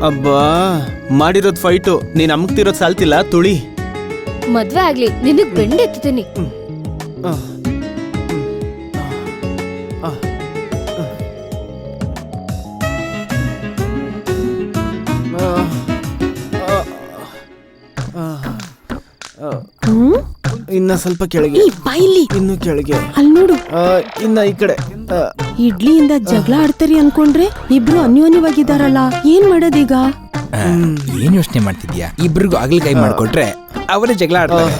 ಅಬ್ಬಾ, ಮಾಡಿರೋದ್ ಫೈಟು ನೀನ್ ಅಮ್ಮಕ್ತಿರೋದ್ ಸಾಲ್ತಿಲ್ಲ, ತುಳಿ. ಮದ್ವೆ ಆಗ್ಲಿ, ನಿನಗ್ ಬೆಂಡೆತ್ತಿದ್ದೀನಿ. ಇನ್ನ ಸ್ವಲ್ಪ ಕೆಳಗೆ, ಇನ್ನು ಕೆಳಗೆ. ಅಲ್ಲಿ ನೋಡು, ಇನ್ನ ಈ ಕಡೆ. ಇಡ್ಲಿಯಿಂದ ಜಗಳ ಆಡ್ತಾರಿ ಅನ್ಕೊಂಡ್ರೆ ಇಬ್ರು ಅನ್ಯೋನ್ಯವಾಗಿದ್ದಾರಲ್ಲ, ಏನ್ ಮಾಡೋದೀಗ? ಏನ್ ಯೋಚನೆ ಮಾಡ್ತಿದ್ಯಾ? ಇಬ್ರಿಗೂ ಆಗ್ಲಿಕಾಯಿ ಮಾಡ್ಕೊಟ್ರೆ ಅವರೇ ಜಗಳ ಆಡ್ತಾರೆ.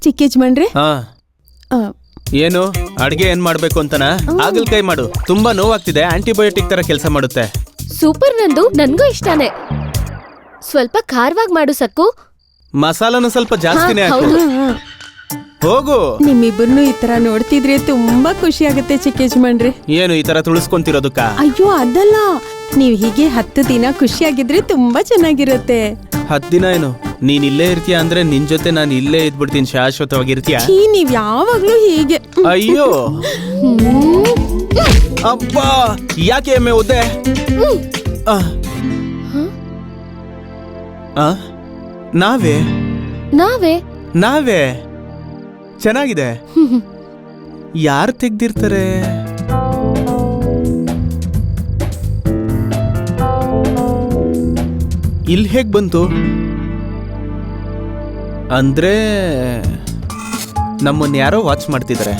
ಚಿಕ್ಕ ಯಜಮಾನ್ರೆ, ಏನು ಅಡ್ಗೆ ಏನ್ ಮಾಡ್ಬೇಕು ಅಂತನಾ? ಹಾಗಲ್ಕಾಯಿ ಮಾಡು, ತುಂಬಾ ನೋವಾಗ್ತಿದೆ, ಆಂಟಿಬಯೋಟಿಕ್ ತರ ಕೆಲಸ ಮಾಡುತ್ತೆ. ಸೂಪರ್ ನಂದು, ನನ್ಗೂ ಇಷ್ಟಾನೆ. ಸ್ವಲ್ಪ ಖಾರವಾಗಿ ಮಾಡು ಸಕ್ಕು. ಮಸಾಲಾನು ಸ್ವಲ್ಪ ಜಾಸ್ತಿನೇ ಹಾಕು. ಹೋಗು. ನಿಮ್ಮಿಬ್ಬರನ್ನು ಈ ತರ ನೋಡ್ತಿದ್ರೆ ತುಂಬಾ ಖುಷಿ ಆಗುತ್ತೆ ಚಿಕ್ಕ ಯಜಮಾನ್ರೆ. ಏನು ಈ ತರ ತುಳಿಸ್ಕೊಂತಿರೋದಕ್ಕ? ಅಯ್ಯೋ ಅದಲ್ಲ, ನೀವ್ ಹೀಗೆ 10 ದಿನ ಖುಷಿಯಾಗಿದ್ರೆ ತುಂಬಾ ಚೆನ್ನಾಗಿರುತ್ತೆ. 10 ದಿನ ಏನು? ನೀನ್ ಇಲ್ಲೇ ಇರ್ತೀಯ ಅಂದ್ರೆ ನಿನ್ ಜೊತೆ ನಾನು ಇಲ್ಲೇ ಇದ್ಬಿಡ್ತೀನಿ, ಶಾಶ್ವತವಾಗಿರ್ತೀಯ. ನೀವ್ ಯಾವಾಗ್ಲೂ ಹೀಗೆ. ಅಯ್ಯೋ ಅಬ್ಬಾ, ಯಾಕೆ ಎಮ್ಮೆ ಒದ್ದೆ? ನಾವೇ ನಾವೇ ನಾವೇ ಚೆನ್ನಾಗಿದೆ. ಯಾರು ತೆಗ್ದಿರ್ತಾರೆ? ಇಲ್ಲಿ ಹೇಗ್ ಬಂತು? ಅಂದ್ರೆ ನಮ್ಮನ್ನ ಯಾರೋ ವಾಚ್ ಮಾಡ್ತಿದ್ದಾರೆ.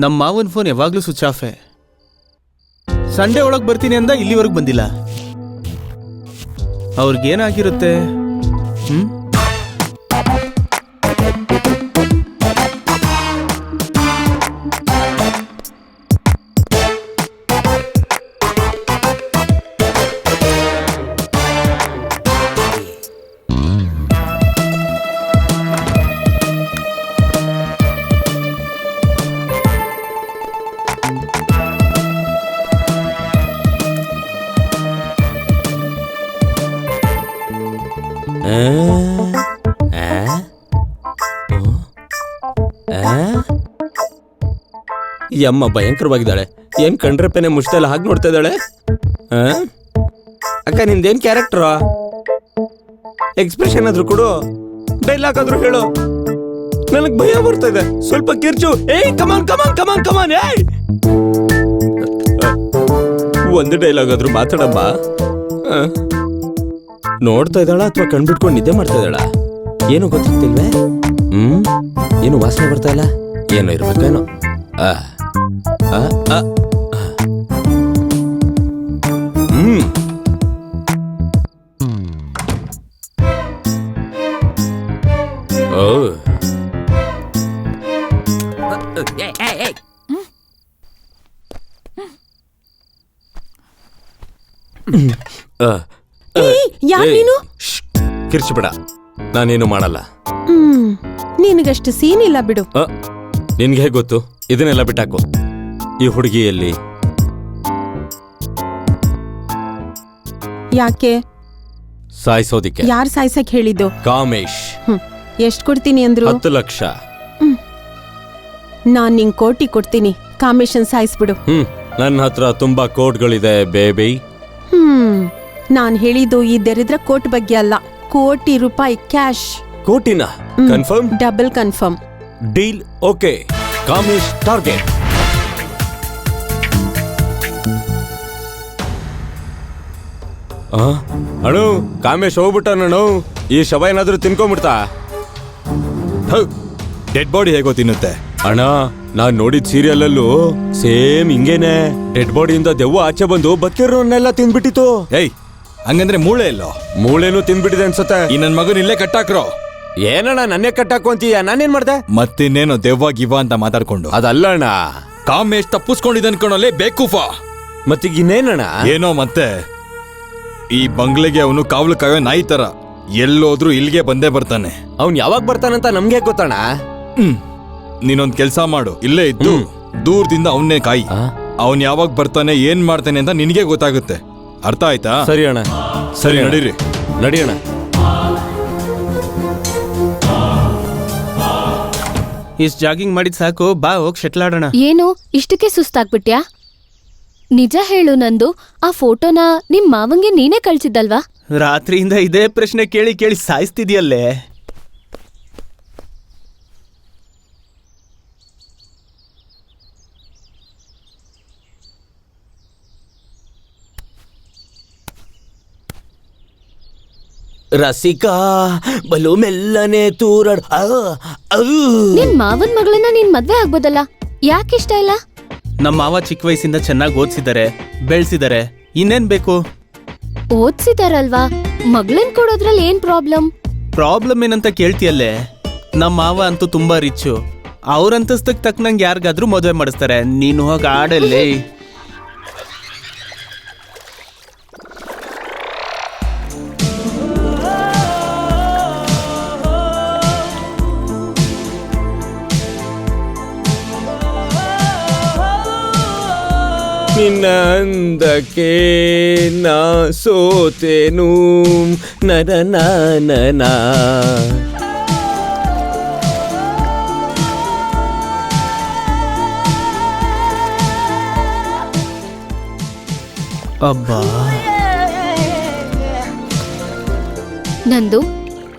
ನಮ್ಮ ಮಾವನ್ ಫೋನ್ ಯಾವಾಗ್ಲೂ ಸ್ವಿಚ್ ಆಫ್. ಸಂಡೇ ಒಳಗ್ ಬರ್ತೀನಿ ಅಂದ, ಇಲ್ಲಿವರೆಗೂ ಬಂದಿಲ್ಲ. ಅವ್ರಿಗೇನಾಗಿರುತ್ತೆ? ಈ ಅಮ್ಮ ಭಯಂಕರವಾಗಿದ್ದಾಳೆ. ಏನ್ ಕಂಡ್ರೆಪ್ಪನೆ ಮುಷ್ಟೆಲ್ಲ ಹಾಗೆ ನೋಡ್ತಾ ಇದ್ದಾಳೆ. ಅಕ್ಕ ನಿಂದೇನ್ ಕ್ಯಾರೆಕ್ಟರ್? ಎಕ್ಸ್ಪ್ರೆಷನ್ ಆದ್ರೂ ಕೊಡು, ಡೈಲಾಗ್ ಆದ್ರೂ ಹೇಳು. ನನಗ್ ಭಯ ಬರ್ತಾ ಇದೆ, ಸ್ವಲ್ಪ ಕಿರ್ಚು. ಏಯ್ ಕಮಾನ್ ಕಮಾನ್ ಕಮಾನ್ ಕಮಾನ್. ಏಯ್ ಒಂದು ಡೈಲಾಗ್ ಆದ್ರೂ ಮಾತಾಡಮ್ಮ. ನೋಡ್ತಾ ಇದ್ದಾಳ ಅಥವಾ ಕಣ್ಬಿಟ್ಕೊಂಡು ನಿದ್ದೆ ಮಾಡ್ತಾ ಇದ್ದಾಳ? ಏನು ಗೊತ್ತಾಗ್ತಿಲ್ವೇ? ಏನು ವಾಸನೆ ಬರ್ತಾ ಇಲ್ಲ? ಏನೋ ಇರ್ಬೇಕೇನೋ. ನೀನು ಕಿರ್ಚಿಬೇಡ, ನಾನೇನು ಮಾಡಲ್ಲ. ನಿನಗಷ್ಟು ಸೀನ್ ಇಲ್ಲ ಬಿಡು. ನಿನ್ಗೆ ಹೇಗೆ ಗೊತ್ತು? ಇದನ್ನೆಲ್ಲ ಬಿಟ್ಟಾಕು. ಈ ಹುಡುಗಿಯಲ್ಲಿ ಯಾಕೆ ಸಾಯಿಸೋದಿಕ್ಕೆ? ಯಾರು ಸಾಯ್ಸಕ್ ಹೇಳಿದ್ದು? ಕಾಮೇಶ್. ಎಷ್ಟ್ ಕೊಡ್ತೀನಿ ಅಂದ್ರು? 10 ಲಕ್ಷ. ನಾನ್ ನಿಂಗ್ ಕೋಟಿ ಕೊಡ್ತೀನಿ, ಕಾಮೇಶನ್ ಸಾಯಿಸ್ಬಿಡು. ನನ್ನ ಹತ್ರ ತುಂಬಾ ಕೋಟ್ಗಳಿದೆ ಬೇಬಿ. ನಾನ್ ಹೇಳಿದ್ದು ಈ ದರಿದ್ರ ಕೋಟ್ ಬಗ್ಗೆ ಅಲ್ಲ, ಕೋಟಿ ರೂಪಾಯಿ ಕ್ಯಾಶ್. ಕೋಟಿನ? Confirm? Double confirm. Deal okay. Kamesh target. ಅಣ್ಣು, ಕಾಮೇಶ್ ಹೋಗ್ಬಿಟ್ಟಣ್ಣು. ಈ ಶವ ಏನಾದ್ರೂ ತಿನ್ಕೊಂಡ್ಬಿಡ್ತಾ? ಡೆಡ್ ಬಾಡಿ ಹೇಗೋ ತಿನ್ನುತ್ತೆ ಅಣ್ಣ. ನಾನ್ ನೋಡಿದ ಸೀರಿಯಲ್ ಅಲ್ಲೂ ಸೇಮ್ ಹಿಂಗೇನೆ. ಡೆಡ್ ಬಾಡಿಯಿಂದ ದೆವ್ವ ಆಚೆ ಬಂದು ಬದುಕಿರೋನ್ನೆಲ್ಲ ತಿಂದ್ಬಿಟ್ಟಿತ್ತು. ಏಯ್, ಹಂಗಂದ್ರೆ ಮೂಳೆ ಎಲ್ಲೋ? ಮೂಳೆನೂ ತಿಂದ್ಬಿಟ್ಟಿದೆ ಅನ್ಸತ್ತೆ. ಈ ನನ್ ಮಗನ್ ಇಲ್ಲೇ ಕಟ್ಟಾಕ್ರೋ. ಏನಣ್ಣ ನನ್ನೇ ಕಟ್ಟಾಕು ಅಂತೀಯ? ನಾನೇನ್ ಮಾಡ್ದೆ? ಮತ್ತಿನ್ನೇನೋ ದೆವ್ವ ಗಿವ್ವ ಅಂತ ಮಾತಾಡ್ಕೊಂಡು. ಅದಲ್ಲ ಅಣ್ಣ, ಕಾಮೇಶ್ ತಪ್ಪಿಸ್ಕೊಂಡಿದ್ದ ಅನ್ಕೊಂಡಲ್ಲೇ ಬೇಕೂಫ. ಮತ್ತೀಗ ಇನ್ನೇನಣ್ಣ? ಏನೋ ಮತ್ತೆ ಈ ಬಂಗ್ಲೆಗೆ ಅವನು ಕಾವಲು ಕಾಯೋ ನಾಯಿ ತರ ಎಲ್ಲೋದ್ರೂ ಇಲ್ಲಿಗೆ ಬಂದೇ ಬರ್ತಾನೆ. ಅವ್ನ್ ಯಾವಾಗ ಬರ್ತಾನಂತ ನಮ್ಗೆ ಗೊತ್ತಣ್ಣ. ನೀನೊಂದ್ ಕೆಲ್ಸ ಮಾಡು, ಇಲ್ಲೇ ಇದ್ದು ದೂರದಿಂದ ಅವನ್ನೇ ಕಾಯಿ. ಅವನ್ ಯಾವಾಗ ಬರ್ತಾನೆ ಏನ್ ಮಾಡ್ತಾನೆ ಅಂತ ನಿನಗೆ ಗೊತ್ತಾಗುತ್ತೆ. ಅರ್ಥ ಆಯ್ತಾ? ಸರಿ ಅಣ್ಣ. ಸರಿ, ನಡೀರಿ. ನಡಿಯೋಣ. ಇಷ್ಟ್ ಜಾಗಿಂಗ್ ಮಾಡಿದ್ ಸಾಕು, ಬಾ ಹೋಗ್ ಶೆಟ್ಲ್ ಆಡೋಣ. ಏನು ಇಷ್ಟಕ್ಕೆ ಸುಸ್ತಾಗ್ಬಿಟ್ಯಾ? ನಿಜ ಹೇಳು ನಂದು, ಆ ಫೋಟೋನ ನಿಮ್ ಮಾವಂಗೆ ನೀನೇ ಕಳ್ಸಿದ್ದಲ್ವಾ? ರಾತ್ರಿಯಿಂದ ಇದೇ ಪ್ರಶ್ನೆ ಕೇಳಿ ಕೇಳಿ ಸಾಯಿಸ್ತಿದ್ಯಲ್ಲೇ. ರಸಿಕಾ ಬಲು ಮೆಲ್ಲನೆ ತೂರಡ್. ನಿನ್ ಮಾವನ್ ಮಗಳನ್ನ ನೀನ್ ಮದ್ವೆ ಆಗ್ಬೋದಲ್ಲ, ಯಾಕಿಷ್ಟ ಇಲ್ಲ? ನಮ್ಮ ಮಾವ ಚಿಕ್ಕ ವಯಸ್ಸಿಂದ ಚೆನ್ನಾಗಿ ಓದ್ಸಿದ್ದಾರೆ, ಬೆಳ್ಸಿದ್ದಾರೆ. ಇನ್ನೇನ್ ಬೇಕು? ಓದ್ಸಿದಾರಲ್ವಾ, ಮಗಳನ್ ಕೊಡೋದ್ರಲ್ಲಿ ಏನ್ ಪ್ರಾಬ್ಲಮ್? ಪ್ರಾಬ್ಲಮ್ ಏನಂತ ಕೇಳ್ತಿಯಲ್ಲೇ. ನಮ್ಮ ಮಾವ ಅಂತೂ ತುಂಬಾ ರಿಚ್ಚು. ಅವ್ರಂತಸ್ತಕ್ ತಕ್ಕನಂಗೆ ಯಾರಿಗಾದ್ರೂ ಮದುವೆ ಮಾಡಿಸ್ತಾರೆ. ನೀನು ಹೋಗಿ ಆಡಲ್ಲಿ. ನಿನ್ನ ಅಂದಕ್ಕೆ ನಾ ಸೋತೇನು ನರನ. ಅಬ್ಬಾ, ನಂದು,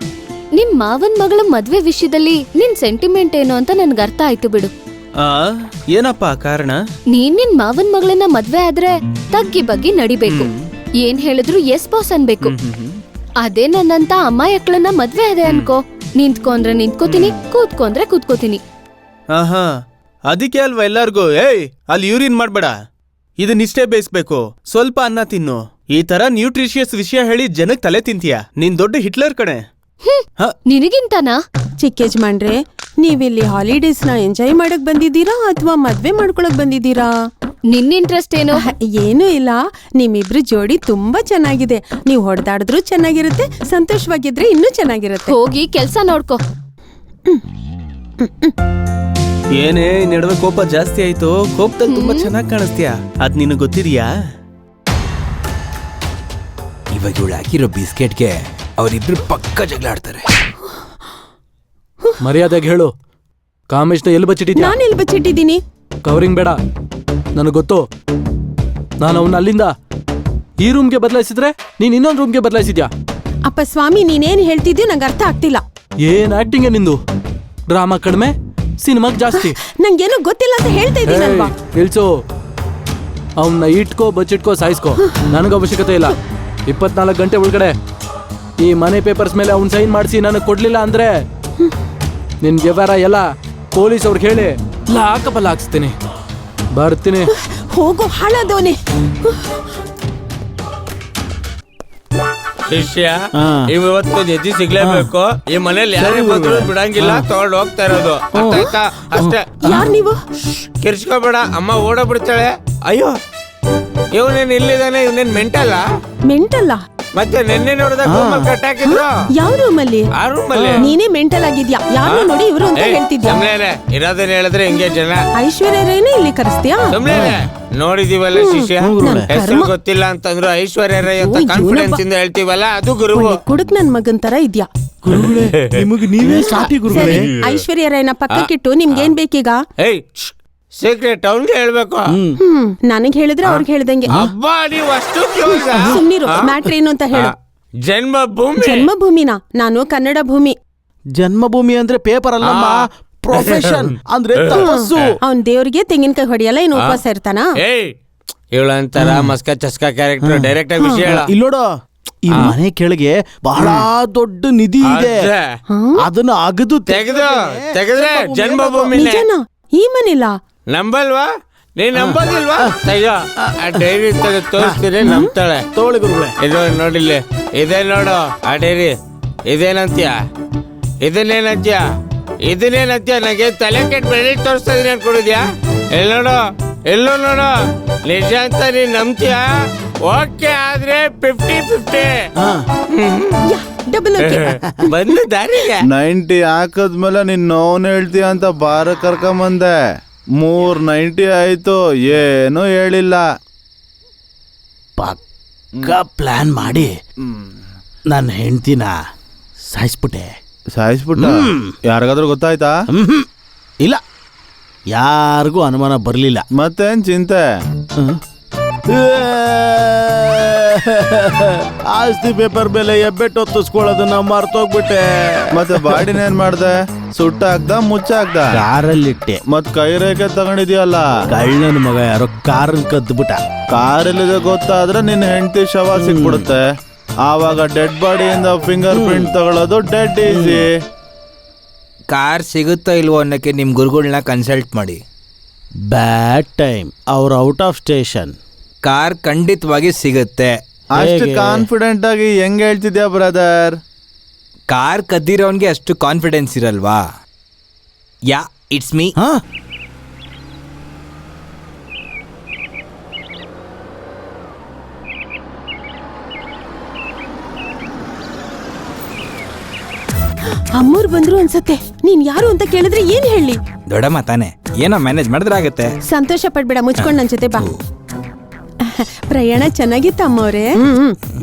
ನಿಮ್ ಮಾವನ್ ಮಗಳ ಮದ್ವೆ ವಿಷಯದಲ್ಲಿ ನಿನ್ ಸೆಂಟಿಮೆಂಟ್ ಏನು ಅಂತ ನನ್ಗೆ ಅರ್ಥ ಆಯ್ತು ಬಿಡು. ಏನಪ್ಪಾ ಕಾರಣ? ನೀನ್ ನಿನ್ ಮಾವನ್ ಮಗಳನ್ನ ಮದ್ವೆ ಆದ್ರೆ ತಗ್ಗಿ ಬಗ್ಗಿ ನಡಿಬೇಕು, ಏನ್ ಹೇಳಿದ್ರು ಎಸ್ ಬಾಸ್ ಅನ್ಬೇಕು. ಅದೇ ನನ್ನಂತ ಅಮ್ಮಾಯಕ್ಳನ್ನ ಮದ್ವೆ ಅದೇ ಅನ್ಕೋ, ನಿಂತ್ಕೊಂಡ್ರೆ ನಿಂತ್ಕೋತೀನಿ, ಕೂತ್ಕೊಂಡ್ರೆ ಕೂತ್ಕೋತೀನಿ. ಆಹಾ, ಅದಕ್ಕೆ ಅಲ್ವಾ ಎಲ್ಲಾರ್ಗೂ ಏಯ್ ಅಲ್ಲಿ ಯೂರಿನ್ ಮಾಡ್ಬೇಡ, ಇದನ್ನಿಷ್ಟೇ ಬೇಯಿಸ್ಬೇಕು, ಸ್ವಲ್ಪ ಅನ್ನ ತಿನ್ನು, ಈ ತರ ನ್ಯೂಟ್ರಿಷಿಯಸ್ ವಿಷಯ ಹೇಳಿ ಜನಕ್ ತಲೆ ತಿಂತೀಯ. ನೀನ್ ದೊಡ್ಡ ಹಿಟ್ಲರ್ ಕಣೆ. ನಿನಗಿಂತಾನಾ? ಚಿಕ್ಕ ಯಜಮಾನ್ರೆ, ನೀವಿಲ್ಲಿ ಹಾಲಿಡೇಸ್ ನ ಎಂಜಾಯ್ ಮಾಡಕ್ ಬಂದಿದ್ದೀರಾ ಅಥವಾ ಮದ್ವೆ ಮಾಡ್ಕೊಳಕ್ ಬಂದಿದ್ದೀರಾ? ನಿನ್ ಇಂಟ್ರೆಸ್ಟ್ ಏನು? ಏನೂ ಇಲ್ಲ, ನಿಮ್ಮಿಬ್ರು ಜೋಡಿ ತುಂಬಾ ಚೆನ್ನಾಗಿದೆ. ನೀವು ಹೊಡೆದಾಡಿದ್ರು ಚೆನ್ನಾಗಿರುತ್ತೆ, ಸಂತೋಷವಾಗಿದ್ರೆ ಇನ್ನೂ ಚೆನ್ನಾಗಿರುತ್ತೆ. ಹೋಗಿ ಕೆಲ್ಸ ನೋಡ್ಕೋ. ಏನೇ ನಡುವೆ ಕೋಪ ಜಾಸ್ತಿ ಆಯ್ತು. ಕೋಪದಲ್ಲಿ ತುಂಬಾ ಚೆನ್ನಾಗಿ ಕಾಣಿಸ್ತೀಯ, ಅದ್ ನಿನಗ್ ಗೊತ್ತಿದ್ಯಾ? ಇವಾಗ ಇವಳು ಹಾಕಿರೋ ಬಿಸ್ಕೆಟ್ಗೆ ಅವರಿಬ್ರು ಪಕ್ಕ ಜಗಳ ಆಡ್ತಾರೆ. ಮರ್ಯಾದೆಗೆ ಹೇಳು, ಕಾಮೇಶ್ನ ಎಲ್ಲಿ ಬಚ್ಚಿಟ್ಟಿದ್ಯಾ? ನಾನು ಎಲ್ಲಿ ಬಚ್ಚಿಟ್ಟಿದ್ದೀನಿ? ಕವರಿಂಗ್ ಬೇಡ, ನನಗೆ ಗೊತ್ತು. ನಾನು ಅವನ್ನ ಅಲ್ಲಿಂದ ಈ ರೂಮ್ಗೆ ಬದಲಾಯಿಸಿದ್ರೆ ನೀನ್ ಇನ್ನೊಂದು ರೂಮ್ಗೆ ಬದಲಾಯಿಸಿದ್ಯಾ? ಅಪ್ಪ ಸ್ವಾಮಿ, ನೀನೇನ್ ಹೇಳ್ತಿದ್ಯೋ ನಂಗೆ ಅರ್ಥ ಆಗ್ತಿಲ್ಲ. ಏನ್ ಆಕ್ಟಿಂಗ್ ನಿಂದು? ಡ್ರಾಮಾ ಕಡಿಮೆ, ಸಿನಿಮಾಗ್ ಜಾಸ್ತಿ. ನಂಗೇನು ಗೊತ್ತಿಲ್ಲ ಅಂತ ಹೇಳ್ತಾ ಇದ್ದೀನಲ್ವಾ? ಇಳ್ಸು, ಅವನ್ನ ಇಟ್ಕೋ ಬಚ್ಚಿಟ್ಕೋ ಸಾಯಿಸ್ಕೋ, ನನಗೆ ಅವಶ್ಯಕತೆ ಇಲ್ಲ. 24 ಗಂಟೆ ಒಳಗಡೆ ಈ ಮನೆ ಪೇಪರ್ಸ್ ಮೇಲೆ ಅವ್ನು ಸೈನ್ ಮಾಡಿಸಿ ನನಗೆ ಕೊಡ್ಲಿಲ್ಲ ಅಂದ್ರೆ ನಿನ್ ವ್ಯವಹಾರ ಎಲ್ಲ ಪೊಲೀಸ್ ಅವ್ರಿಗೆ ಹೇಳಿ ಲಾಕಬಲ್ ಹಾಕ್ಸ್ತೀನಿ. ಬರ್ತೀನಿ. ಹೋಗೋ ಹಾಳಾದವನೇ. ಶಿಷ್ಯ, ಇವತ್ತು ಜೊತೆ ಸಿಗ್ಲೇಬೇಕು. ಈ ಮನೇಲಿ ಯಾರೇ ಬಂದ್ರು ಬಿಡಂಗಿಲ್ಲ, ತಗೊಂಡು ಹೋಗ್ತಾ ಇರೋದು. ಅರ್ಥ ಆಯ್ತಾ? ಅಷ್ಟೇ. ಯಾರ್ ನೀವು? ಕಿರ್ಚ್ಕೋಬೇಡ, ಅಮ್ಮ ಓಡೋಗ್ಬಿಡ್ತಾಳೆ. ಅಯ್ಯೋ, ಇವನೇನ್ ಇಲ್ಲಿದ್ದಾನೆ? ಇವನೇನ್ ಮೆಂಟಲ್ಲ? ಮೆಂಟಲ್ಲ? ಮತ್ತೆ ನೆನ್ನೆ ನೋಡಿದಾಗ ರೂಮಲ್ಲಿ ಕಟ್ಟಾಕಿದ್ರು. ಯಾವ ರೂಮಲ್ಲಿ? ಆ ರೂಮಲ್ಲಿ. ನೀನೇ ಮೆಂಟಲ್ ಆಗಿದ್ಯಾ? ಯಾರು ನೋಡಿ ಇವರು ಅಂತ ಹೇಳ್ತಿದ್ಯಾ? ಸುಮ್ನೆ ಇರೋದನ್ನ ಹೇಳಿದ್ರೆ ಹಿಂಗೆ ಜನ. ಐಶ್ವರ್ಯ ರೈನೇ ಇಲ್ಲಿ ಕರೆಸ್ತೀಯಾ? ಸುಮ್ನೆ ನೋಡಿದೀವಲ್ಲ ಶಿಷ್ಯ, ಹೆಸರು ಗೊತ್ತಿಲ್ಲ ಅಂತಂದ್ರು ಐಶ್ವರ್ಯ ರೈ ಅಂತ ಕಾನ್ಫಿಡೆನ್ಸ್ ಇಂದ ಹೇಳ್ತೀವಲ್ಲ, ಅದು ಗುರು. ಕುಡುಕ್ ನನ್ ಮಗನ್ ತರ ಇದ್ಯಾ? ನಿಮಗೆ ನೀವೇ ಸಾಟಿ ಗುರುಗಳೇ. ಐಶ್ವರ್ಯ ರೈನ ಪಕ್ಕಕ್ಕಿಟ್ಟು ನಿಮ್ಗೇನ್ ಬೇಕೀಗ? ಏಯ್, ಸೀಕ್ರೆಟ್ ಅವ್ನ್ಗೆ ಹೇಳ್ಬೇಕು. ನನಗ್ ಹೇಳಿದ್ರೆ ಅವ್ರಿಗೆ ಹೇಳ್ದಂಗೆ. ಅಬ್ಬಾ, ನೀವು ಅಷ್ಟು ಸುಮ್ನಿರು, ಮ್ಯಾಟ್ರ್ ಏನು ಅಂತ ಹೇಳು. ಜನ್ಮಭೂಮಿ. ಜನ್ಮಭೂಮಿನ? ನಾನು ಕನ್ನಡ ಭೂಮಿ. ಜನ್ಮಭೂಮಿ ಅಂದ್ರೆ ಪೇಪರ್ ಅಲ್ಲಮ್ಮ, ಪ್ರೊಫೆಷನ್ ಅಂದ್ರೆ ತಪಸ್ಸು. ಅವ್ನ್ ದೇವ್ರಿಗೆ ತೆಂಗಿನಕಾಯಿ ಹೊಡಿಯಲ್ಲ, ಇನ್ನು ಉಪವಾಸ ಇರ್ತಾನ? ಏಯ್, ಇವಳಂತಾರ ಮಸ್ಕ ಚಸ್ಕ ಕ್ಯಾರೆಕ್ಟರ್. ಡೈರೆಕ್ಟ್ ಆಗಿ ವಿಷಯ ಹೇಳ. ಇಲ್ಲೋಡ, ಈ ಮನೆ ಕೆಳಗೆ ಬಹಳ ದೊಡ್ಡ ನಿಧಿ ಇದೆ, ಅದನ್ನ ಅಗದು ತೆಗೆದ್ರೆ ಜನ್ಮಭೂಮಿ. ನಿಜನಾ? ಈ ಮನೆಲ್ಲ ನಂಬಲ್ವಾ? ನೀನ್ ನಂಬೋದಿಲ್ವಾ? ಅಯ್ಯೋ, ಆ ಡೈರಿ ತೋರಿಸ್ತೀನಿ, ನಂಬ್ತಾಳೆ. ತೋಳಿ ಗುರುಗಳೇ. ಇದು ನೋಡಿಲ್ಲಿ, ಇದೇ ನೋಡು ಆ ಡೈರಿ. ಇದೇನಂತ್ಯ? ಇದನ್ನೇನಂತ್ಯ? ಇದನ್ನೇನಂತ್ಯ? ನನಗೆ ತಲೆ ಕೆಟ್ಟ ಬೆಳ್ಳಿ ತೋರಿಸ್ತಾ ಇದೀನಿ ಅನ್ಕೊಂಡಿದ್ಯಾ? ಎಲ್ಲಿ ನೋಡು, ಎಲ್ಲೋ ನೋಡು. ನಿಜ ಅಂತ ನೀನ್ ನಂಬ್ತೀಯ? ಓಕೆ, ಆದ್ರೆ 50-50. Double okay. ಬಂದು ದಾರಿಗೆ 90 ಹಾಕದ್ಮೇಲೆ ನಿನ್ ನೋನ್ ಹೇಳ್ತೀಯ ಅಂತ ಬಾರ ಕರ್ಕೊಂಬಂದೆ. 390 ಆಯ್ತು, ಏನು ಹೇಳಿಲ್ಲ. ಪಕ್ಕ ಪ್ಲಾನ್ ಮಾಡಿ ನನ್ನ ಹೆಂಡ್ತಿನ ಸಾಯಿಸ್ಬಿಟ್ಟೆ. ಸಾಯಿಸ್ಬಿಟ್ಟ? ಯಾರಿಗಾದ್ರೂ ಗೊತ್ತಾಯ್ತಾ? ಇಲ್ಲ, ಯಾರಿಗೂ ಅನುಮಾನ ಬರಲಿಲ್ಲ. ಮತ್ತೇನ್ ಚಿಂತೆ? ಆಸ್ತಿ ಪೇಪರ್ ಮೇಲೆ ಎಬ್ಬೆಟ್ಟು ಹೊತ್ತಿಸ್ಕೊಳ್ಳೋದನ್ನ ಮರ್ತೋಗ್ಬಿಟ್ಟೆ. ಮತ್ತೆ ಬಾಡಿನ ಏನ್ ಮಾಡ್ದೆ? ಸುಟ್ಟ ಹಾಕ್ದ, ಮುಚ್ಚ ಹಾಕ್ದ? ಕಾರಲ್ಲಿಟ್ಟೆ. ಮತ್ ಕೈ ರೇಖೆ ತಗೊಂಡಿದ್ಯಲ್ಲ? ಕಳ್ಳನ ಮಗ ಯಾರೋ ಕಾರನ್ ಕದ್ಬಿಟ್ಟ. ಕಾರ್ ಎಲ್ಲಿದೆ ಗೊತ್ತಾದ್ರೆ ನಿನ್ನ ಹೆಂಡತಿ ಶವ ಸಿಕ್ಬಿಡುತ್ತೆ. ಆವಾಗ ಡೆಡ್ ಬಾಡಿಯಿಂದ ಫಿಂಗರ್ ಪ್ರಿಂಟ್ ತಗೊಳ್ಳೋದು ಡೆಡ್ ಈಸಿ. ಕಾರ್ ಸಿಗುತ್ತೋ ಇಲ್ವೋ ಅನ್ನೋಕ್ಕೆ ನಿಮ್ಮ ಗುರುಗಳನ್ನ ಕನ್ಸಲ್ಟ್ ಮಾಡಿ. ಬ್ಯಾಡ್ ಟೈಮ್, ಅವ್ರು ಔಟ್ ಆಫ್ ಸ್ಟೇಷನ್. ಕಾರ್ ಖಂಡಿತವಾಗಿ ಸಿಗುತ್ತೆ. ಅಷ್ಟು ಕಾನ್ಫಿಡೆಂಟ್ ಆಗಿ ಹೆಂಗ್ ಹೇಳ್ತಿದ್ಯಾ ಬ್ರದರ್? ಕಾರ್ ಕದ್ದಿರೋನ್ಗೆ ಅಷ್ಟು ಕಾನ್ಫಿಡೆನ್ಸ್ ಇರಲ್ವಾ? Yeah, it's me. ಹಾ, ಅಮ್ಮೋರ್ ಬಂದ್ರು ಅನ್ಸತ್ತೆ. ನೀನ್ ಯಾರು ಅಂತ ಕೇಳಿದ್ರೆ ಏನ್ ಹೇಳಿ? ದೊಡ್ಡಮ್ಮ ತಾನೆ, ಏನೋ ಮ್ಯಾನೇಜ್ ಮಾಡಿದ್ರೆ ಆಗತ್ತೆ. ಸಂತೋಷ ಪಡ್ಬೇಡ, ಮುಚ್ಕೊಂಡ್ ನನ್ ಜೊತೆ ಬಾ. ಪ್ರಯಾಣ ಚೆನ್ನಾಗಿತ್ತ ಅಮ್ಮವ್ರೆ?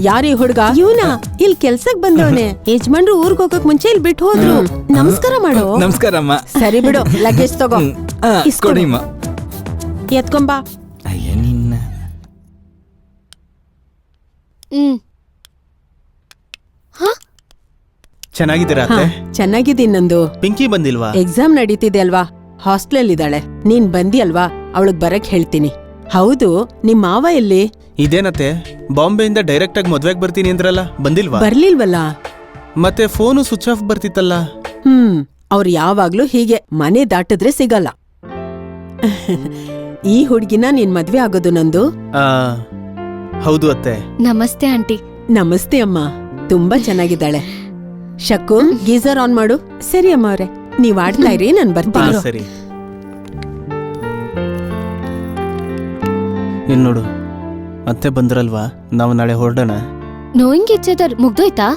ಯಾರೀ ಹುಡ್ಗ? ಇವನಾ? ಇಲ್ಲಿ ಕೆಲ್ಸಕ್ ಬಂದವನೆ. ಯಜಮಾನ್ರು ಊರ್ಗ್ ಹೋಗಕ್ ಮುಂಚೆ ಇಲ್ಲಿ ಬಿಟ್ಟು ಹೋದ್ರು. ನಮಸ್ಕಾರ ಮಾಡು. ನಮಸ್ಕಾರಮ್ಮ. ಸರಿ ಬಿಡು, ಲಗೇಜ್ ತಗೋ. ಕೊಡಿಮ್ಮ. ಎತ್ಕೊಂಬಾ. ಅಯ್ಯ ನಿನ್ನ. ಚೆನ್ನಾಗಿದ್ದೀರಾ ಅತ್ತೆ? ಚೆನ್ನಾಗಿದ್ದೀನಿ ನಂದು. ಪಿಂಕಿ ಬಂದಿಲ್ವಾ? ಎಕ್ಸಾಮ್ ನಡೀತಿದೆ ಅಲ್ವಾ, ಹಾಸ್ಟೆಲ್ ಇದ್ದಾಳೆ. ನೀನ್ ಬಂದಿ ಅಲ್ವಾ, ಅವಳಗ್ ಬರಕ್ ಹೇಳ್ತೀನಿ. ಹೌದು, ನಿಮ್ ಮಾವ ಎಲ್ಲಿ? ಇದೇನತ್ತೆ, ಬಾಂಬೆಯಿಂದ ಡೈರೆಕ್ಟ್ ಆಗಿ ಮದ್ವೆಗ್ ಬರ್ತೀನಿ ಅಂದ್ರಲ್ಲ, ಬಂದಿಲ್ವಾ? ಬರ್ಲಿಲ್ವಲ್ಲ. ಮತ್ತೆ ಫೋನು ಸ್ವಿಚ್ ಆಫ್ ಬರ್ತಿತ್ತಲ್ಲ. ಅವ್ರು ಯಾವಾಗ್ಲೂ ಹೀಗೆ, ಮನೆ ದಾಟಿದ್ರೆ ಸಿಗಲ್ಲ. ಈ ಹುಡ್ಗಿನ ನೀನ್ ಮದ್ವೆ ಆಗೋದು ನಂದು? ಆ, ಹೌದು ಅತ್ತೆ. ನಮಸ್ತೆ ಆಂಟಿ. ನಮಸ್ತೆ ಅಮ್ಮ, ತುಂಬಾ ಚೆನ್ನಾಗಿದ್ದಾಳೆ. ಶಕ್ಕು, ಗೀಸರ್ ಆನ್ ಮಾಡು. ಸರಿ ಅಮ್ಮ ಅವ್ರೆ, ನೀವ್ ಆಡ್ತಾ ಇರಿ, ನಾನ್ ಹಾ, ಬರ್ತೀನಿ. ಸರಿ. ಇಲ್ ನೋಡು, ಅತ್ತೆ ಬಂದ್ರಲ್ವಾ, ನಾವು ನಾಳೆ ಹೊರಡೋಣ. ನೋಯಿಂಗ್ ಇಚ್ಛೆದರ್ ಮುಗ್ದೋಯ್ತಾ?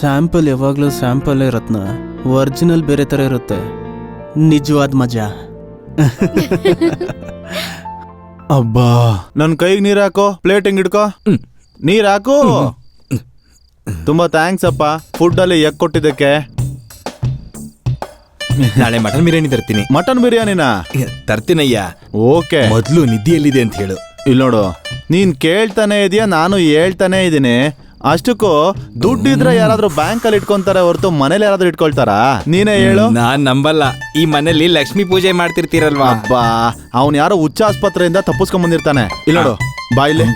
ಸ್ಯಾಂಪಲ್ ಯಾವಾಗ್ಲೂ ಸ್ಯಾಂಪಲ್ ರತ್ನ, ಒರಿಜಿನಲ್ ಬೇರೆ ತರ ಇರುತ್ತೆ. ನಿಜವಾದ ಮಜಾ. ಅಬ್ಬಾ, ನನ್ ಕೈಗೆ ನೀರ್ ಹಾಕೋ, ಪ್ಲೇಟ್ ಹಿಂಗ್ ಇಡ್ಕೋ. ನೀರ್ ಹಾಕು. ತುಂಬಾ ಥ್ಯಾಂಕ್ಸ್ ಅಪ್ಪ, ಫುಡ್ ಅಲ್ಲಿ ಎಗ್ ಕೊಟ್ಟಿದ್ದಕ್ಕೆ. ನಾಳೆ ಮಟನ್ ಬಿರಿಯಾನಿ ತರ್ತೀನಿ. ಮಟನ್ ಬಿರಿಯಾನಿನಾ? ತರ್ತೀನಯ್ಯ. ಓಕೆ, ಮೊದ್ಲು ನಿಧಿಯಲ್ಲಿದೆ ಅಂತ ಹೇಳು. ಇಲ್ಲಿ ನೋಡು, ನೀನ್ ಕೇಳ್ತಾನೆ ಇದೀಯ, ನಾನು ಹೇಳ್ತಾನೆ ಇದೀನಿ. ಅಷ್ಟಕ್ಕೂ ದುಡ್ಡಿದ್ರೆ ಯಾರಾದ್ರೂ ಬ್ಯಾಂಕ್ ಅಲ್ಲಿ ಇಟ್ಕೊಂತಾರೆ ಹೊರತು ಮನೇಲಿ ಯಾರಾದ್ರೂ ಇಟ್ಕೊಳ್ತಾರಾ? ನೀನೇ ಹೇಳು. ನಾನ್ ನಂಬಲ್ಲ. ಈ ಮನೇಲಿ ಲಕ್ಷ್ಮೀ ಪೂಜೆ ಮಾಡ್ತಿರ್ತೀರಲ್ವಾ? ಅಬ್ಬಾ, ಅವ್ನ್ ಯಾರೋ ಹುಚ್ಚ ಆಸ್ಪತ್ರೆಯಿಂದ ತಪ್ಪಿಸ್ಕೊಂಡ್ ಬಂದಿರ್ತಾನೆ. ಇಲ್ಲಿ ನೋಡು, ಬಾಯ್ಲಿ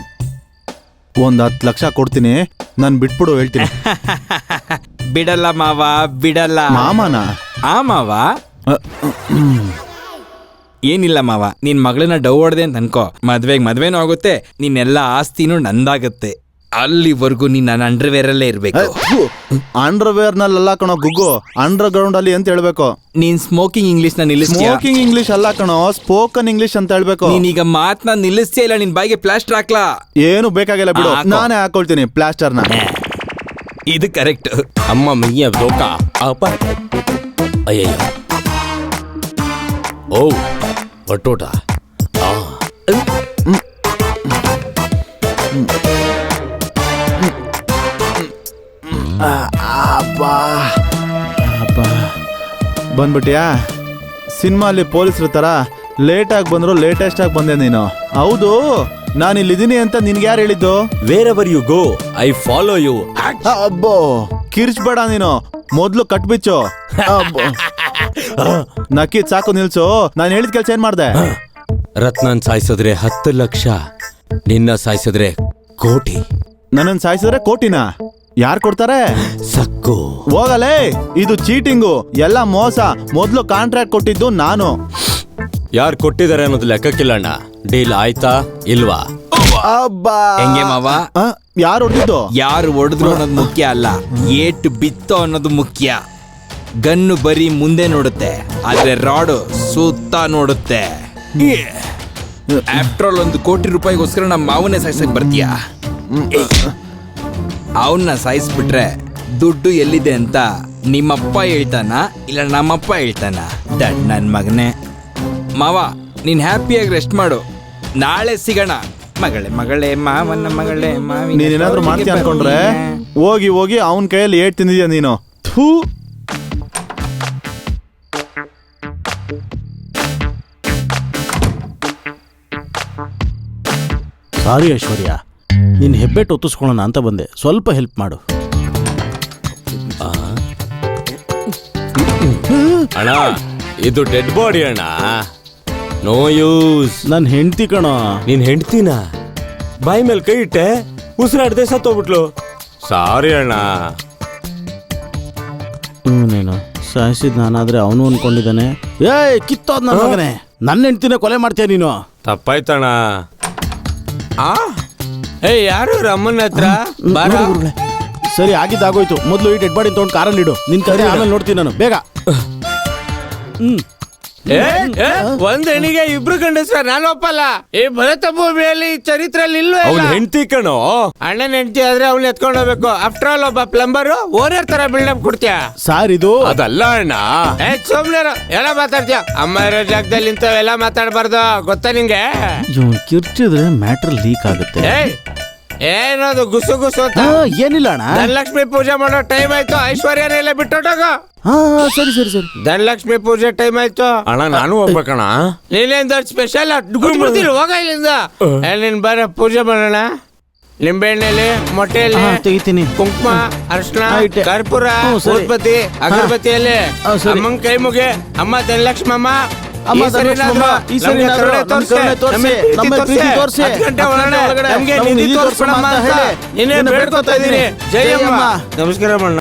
ಒಂದ್ 10 ಲಕ್ಷ ಕೊಡ್ತೀನಿ, ನಾನ್ ಬಿಟ್ಬಿಡು ಹೇಳ್ತೀನಿ. ಬಿಡಲ್ಲ ಮಾವ, ಬಿಡಲ್ಲ. ಮಾಮನ? ಆ ಮಾವ, ಏನಿಲ್ಲ ಮಾವ, ನಿನ್ ಮಗಳನ್ನ ಡೌ ಹೊಡ್ದೆ ಅಂತ ಅನ್ಕೋ, ಮದ್ವೆನೂ ಆಗುತ್ತೆ, ನಿನ್ನೆಲ್ಲ ಆಸ್ತಿನೂ ನಂದಾಗತ್ತೆ. ಅಲ್ಲಿವರೆಗೂ ನೀನ್ ನನ್ನ ಅಂಡರ್ವೇರ್ ಅಲ್ಲೇ ಇರ್ಬೇಕು. ಅಂಡರ್ವೇರ್ ನಲ್ಲ ಕಣೋ ಗುಗ್ಗು, ಅಂಡರ್ ಗ್ರೌಂಡ್ ಅಲ್ಲಿ ಅಂತ ಹೇಳ್ಬೇಕು. ನೀನ್ ಸ್ಮೋಕಿಂಗ್ ಇಂಗ್ಲಿಷ್ ನ ನಿಲ್ಲಿಸ್ತೀಯ? ಸ್ಮೋಕಿಂಗ್ ಇಂಗ್ಲಿಷ್ ಅಲ್ಲ ಕಣೋ, ಸ್ಪೋಕನ್ ಇಂಗ್ಲಿಷ್ ಅಂತ ಹೇಳ್ಬೇಕು. ನೀನೀಗ ಮಾತ್ನ ನಿಲ್ಲಿಸ್ತೀಯ ಇಲ್ಲ ನಿನ್ ಬಾಯಿಗೆ ಪ್ಲಾಸ್ಟರ್ ಹಾಕ್ಲಾ? ಏನು ಬೇಕಾಗಿಲ್ಲ ಬಿಡು, ನಾನೇ ಹಾಕೊಳ್ತೀನಿ ಪ್ಲಾಸ್ಟರ್ನ. ಇದು ಕರೆಕ್ಟ್. ಅಮ್ಮ ಮಿಯ ದೋಕ ಅಪ್ಪ. ಅಯ್ಯಯ್ಯ, ಓ ಒಟ್ಟೋಟ. ಬಂದ್ಬಿಟ್ಯಾ? ಸಿನಿಮಾಲಿ ಪೊಲೀಸರು ತರ ಲೇಟ್ ಆಗಿ ಬಂದ್ರು ಲೇಟೆಸ್ಟ್ ಆಗಿ ಬಂದೆ ನೀನು. ಹೌದು, ನಾನು ಇಲ್ಲಿದ್ದೀನಿ ಅಂತ ನಿನ್ಗೆ ಯಾರು ಹೇಳಿದ್ದು? Wherever you go I follow you. ಅಬ್ಬೋ, ಕಿರ್ಚ್ಬೇಡ ನೀನು, ಮೊದ್ಲು ಕಟ್ಬಿಚ್ಚು. ನಕ್ಕಿದ್ ಸಾಕು, ನಿಲ್ಸು. ನಾನು ಹೇಳಿದ ಕೆಲ್ಸ ಏನ್ ಮಾಡ್ದೆ? ರತ್ನನ್ ಸಾಯಿಸಿದ್ರೆ 10 ಲಕ್ಷ, ನಿನ್ನ ಸಾಯಿಸಿದ್ರೆ ಕೋಟಿ. ನನ್ನನ್ ಸಾಯಿಸಿದ್ರೆ ಕೋಟಿನ ಯಾರು ಕೊಡ್ತಾರೆ? ಸಕ್ಕು ಹೋಗಲೇ, ಇದು ಚೀಟಿಂಗು, ಎಲ್ಲ ಮೋಸ. ಮೊದ್ಲು ಕಾಂಟ್ರಾಕ್ಟ್ ಕೊಟ್ಟಿದ್ದು ನಾನು. ಯಾರು ಕೊಟ್ಟಿದ್ದಾರೆ ಅನ್ನೋದು ಲೆಕ್ಕಕ್ಕಿಲ್ಲ ಅಣ್ಣ. ಡೀಲ್ ಆಯ್ತಾ ಇಲ್ವಾ? ಅಬ್ಬಾ, ಹೆಂಗೆ ಮಾವ? ಯಾರು ಹೊಡೆದಿದ್ದು? ಯಾರು ಹೊಡೆದ್ರು ಅನ್ನೋದು ಮುಖ್ಯ ಅಲ್ಲ, ಏಟು ಬಿತ್ತೋ ಅನ್ನೋದು ಮುಖ್ಯ. ಗನ್ನು ಬರೀ ಮುಂದೆ ನೋಡುತ್ತೆ, ಆದ್ರೆ ರಾಡು ಸುತ್ತ ನೋಡುತ್ತೆ. ಆಫ್ಟರ್ ಆಲ್ 1 ಕೋಟಿ ರೂಪಾಯಿಗೋಸ್ಕರ ನಮ್ಮ ಮಾವನೇ ಸಾಯಿಸಕ್ ಬರ್ತೀಯಾ? ಅವನ್ನ ಸಾಯಿಸ್ಬಿಟ್ರೆ ದುಡ್ಡು ಎಲ್ಲಿದೆ ಅಂತ ನಿಮ್ಮಪ್ಪ ಹೇಳ್ತಾನ ಇಲ್ಲ ನಮ್ಮಪ್ಪ ಹೇಳ್ತಾನ? ದಡ್ ನನ್ ಮಗನೇ. ಮಾವ, ನೀನ್ ಹ್ಯಾಪಿಯಾಗಿ ರೆಸ್ಟ್ ಮಾಡು, ನಾಳೆ ಸಿಗೋಣ. ಮಗಳೇ ಮಗಳೇ ಮಾವನ ಮಗಳೇ ಮಾವಿನ ನೀನೇನಾದ್ರೂ ಮಾಡ್ತೀಯ ಅನ್ಕೊಂಡ್ರೆ ಹೋಗಿ ಹೋಗಿ ಅವನ ಕೈಯಲ್ಲಿ ಏಟ್ ತಿಂದಿದ್ಯಾ ನೀನು. ಥೂ. ಸಾರಿ ಐಶ್ವರ್ಯ, ನಿನ್ನ ಹೆಬ್ಬೆಟ್ಟು ಒತ್ತಿಸ್ಕೊಳ್ಳೋಣ ಅಂತ ಬಂದೆ, ಸ್ವಲ್ಪ ಹೆಲ್ಪ್ ಮಾಡು. ಅಣ್ಣ ಇದು ಡೆಡ್ ಬಾಡಿ ಅಣ್ಣ, ನೋ ಯೂಸ್. ನನ್ನ ಹೆಂಡತಿ ಕಣೋ. ನೀನ್ ಹೆಂಡ್ತಿನ ಬಾಯಿ ಮೇಲೆ ಕೈ ಇಟ್ಟೆ, ಉಸಿರಾಡದೆ ಸತ್ತೋಗ್ಬಿಟ್ಲು. ಸಾರಿ ಅಣ್ಣ. ನೀನು ಸಾಯಿಸಿದ್ ನಾನಾದ್ರೆ ಅವನು ಅನ್ಕೊಂಡಿದ್ದಾನೆ. ಏಯ್ ಕಿತ್ತೋದ್ ನನ್ನ ಮಗನೇ, ನನ್ನ ಹೆಂಡ್ತಿನ ಕೊಲೆ ಮಾಡ್ತೀಯ ನೀನು. ತಪ್ಪಾಯ್ತಣ್ಣ. ಏಯ್ ಯಾರು ಅಮ್ಮನ ಹತ್ರ ಬಾರ. ಸರಿ ಆಗಿದ್ದಾಗೋಯ್ತು, ಮೊದಲು ಈ ಡೆಡ್ ಬಾಡಿ ತಗೊಂಡು ಕಾರಲ್ಲಿ ಇಡು. ನಿನ್ ಕಡೆ ಆಮೇಲೆ ನೋಡ್ತೀನಿ ನಾನು, ಬೇಗ. ಒಂದ್ ಹೆಣ್ಣಿಗೆ ಇಬ್ರು ಗಂಡಸ್ರ ನಾನು ಒಪ್ಪಲ್ಲ. ಈ ಭರತ ಭೂಮಿಯಲ್ಲಿ ಚರಿತ್ರೆಯಲ್ಲಿ ಇಲ್ವೇ ಇಲ್ಲ. ಹೆಂಡತಿ ಕಣೋ, ಅಣ್ಣನ ಹೆಂಡತಿ ಆದ್ರೆ ಅವ್ನ ಎತ್ಕೊಂಡು ಹೋಗ್ಬೇಕು. ಆಫ್ಟರ್ ಆಲ್ ಒಬ್ಬ ಪ್ಲಂಬರ್ ಓನರ್ ತರ ಬಿಲ್ಡಪ್ ಕೊಡ್ತೀಯ ಸಾರ್ ಇದು ಅದಲ್ಲ ಅಣ್ಣ. ಸುಮ್ನೆ ಎಲ್ಲ ಮಾತಾಡ್ತೀಯ. ಅಮ್ಮ ಇರೋ ಜಾಗದಲ್ಲಿ ಇಂಥವೆಲ್ಲ ಮಾತಾಡ್ಬಾರ್ದು, ಗೊತ್ತಾ ನಿಂಗೆ? ಕಿರ್ಚಿದ್ರೆ ಮ್ಯಾಟ್ರ್ ಲೀಕ್ ಆಗುತ್ತೆ. ಏನದು ಗುಸು ಗುಸು ಅಂತ? ಏನಿಲ್ಲ ಅಣ್ಣ, ಧನಲಕ್ಷ್ಮಿ ಪೂಜೆ ಮಾಡೋ ಟೈಮ್ ಆಯ್ತು. ಐಶ್ವರ್ಯನೆಲ್ಲ ಬಿಟ್ಟೋಗ. ಸರಿ ಸರಿ ಸರಿ. ಧನಲಕ್ಷ್ಮಿ ಪೂಜೆ ಟೈಮ್ ಆಯ್ತು. ಅಣ್ಣ ನಾನು ಹೋಗ್ಬೇಕಣ್ಣ. ನೀನೇನ್ ದೊಡ್ಡ ಸ್ಪೆಷಲ್ ಹೋಗ ಇಲ್ಲಿಂದ. ನೀನ್ ಬರ ಪೂಜೆ ಮಾಡೋಣ. ನಿಂಬೆಣ್ಣೆಲಿ, ಮೊಟ್ಟೆಯಲ್ಲಿ ತೆಗಿತೀನಿ. ಕುಂಕುಮ, ಅರ್ಶನ, ಇಟ್ಟೆ. ಕರ್ಪೂರ, ಸರಿ. ಉತ್ಪತ್ತಿ, ಅಗರಬತ್ತಿಯಲ್ಲಿ ಸರಿ. ಅಮ್ಮಂಗ್ ಕೈ ಮುಗಿ. ಅಮ್ಮ ಧನಲಕ್ಷ್ಮಮ್ಮ, ಅಮ್ಮ ಈ ಸರಿ ಧನಲಕ್ಷ್ಮಮ್ಮ, ಏನಾದ್ರು ಈ ಸರಿ ನಮ್ಗೆ ಏನಾದ್ರು ಕರುಣೆ ನಮ್ಗೆ ಕರುಣೆ ತೋರ್ಸಿ, ನಮ್ಮ ಪ್ರೀತಿ ತೋರ್ಸಿ. 10 ಗಂಟೆ 10 ಒಳಗಡೆ ಒಳಗಡೆ ನಮ್ಗೆ ನಮ್ಗೆ ನಿಧಿ ನಿಧಿ ತೋರ್ಸ್ಬಿಡಮ್ಮ ತೋರ್ಸ್ಬಿಡಮ್ಮ ಅಂತ ಅಂತ ನಿನ್ನೆ ನಿನ್ನೆ ಬೇಡ್ಕೊತಾ ಇದ್ದೀನಿ. ಜೈ ಅಮ್ಮ. ನಮಸ್ಕಾರ ಅಮ್ಮ.